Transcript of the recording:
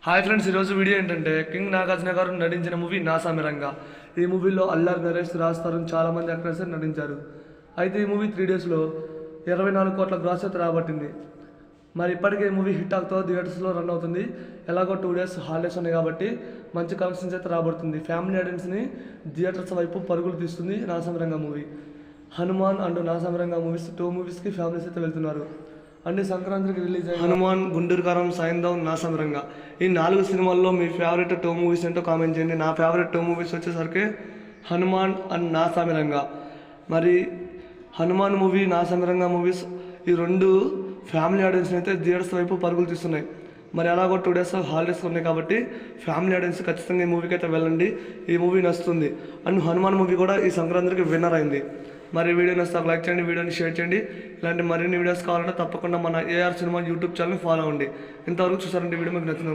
Hi friends, ఈరోజు video ఏంటంటే king Nagarjuna గారు నటించిన మూవీ నాసామిరంగా. ఈ మూవీలో అల్లరి నరేష్, రాజ్ తరుణ్ చాలామంది యాక్టర్స్ నటించారు. అయితే ఈ మూవీ 3 డేస్లో 24 కోట్ల గ్రాస్ అయితే రాబట్టింది. మరి ఇప్పటికే ఈ మూవీ హిట్ టాక్తో థియేటర్స్లో రన్ అవుతుంది. ఎలాగో 2 డేస్ హాలిడేస్ ఉన్నాయి కాబట్టి మంచి కలెక్షన్స్ అయితే రాబడుతుంది. ఫ్యామిలీ ఆడియన్స్ని థియేటర్స్ వైపు పరుగులు తీస్తుంది Naa Saami Ranga movie. Hanuman and Naa Saami Ranga movies 2 మూవీస్కి ఫ్యామిలీస్ అయితే వెళ్తున్నారు. అన్ని సంక్రాంతికి రిలీజ్ అయ్యి హనుమాన్, గుండూరుకారం, సాయంత్రం, నాసామిరంగా ఈ 4 సినిమాల్లో మీ ఫేవరెట్ 2 మూవీస్ ఏంటో కామెంట్ చేయండి. నా ఫేవరెట్ 2 మూవీస్ వచ్చేసరికి హనుమాన్ అండ్ నాసామిరంగా. మరి హనుమాన్ మూవీ, నాసామిరంగా మూవీస్ ఈ 2 ఫ్యామిలీ ఆడియన్స్ని అయితే థియేటర్స్ వైపు పరుగులు తీస్తున్నాయి. మరి అలాగో 2 డేస్ హాలిడేస్ ఉన్నాయి కాబట్టి ఫ్యామిలీ ఆడియన్స్ ఖచ్చితంగా ఈ మూవీకి అయితే వెళ్ళండి. ఈ మూవీ నచ్చుతుంది. అండ్ హనుమాన్ మూవీ కూడా ఈ సంక్రాంతికి విన్నర్ అయింది. మరి వీడియో నచ్చితే లైక్ చేయండి, వీడియోని షేర్ చేయండి. ఇలాంటి మరిన్ని వీడియోస్ కావాలంటే తప్పకుండా మన ఏఆర్ సినిమా యూట్యూబ్ ఛానల్ని ఫాలో అవ్వండి. ఇంతవరకు చూసారంటే వీడియో మీకు నచ్చింది.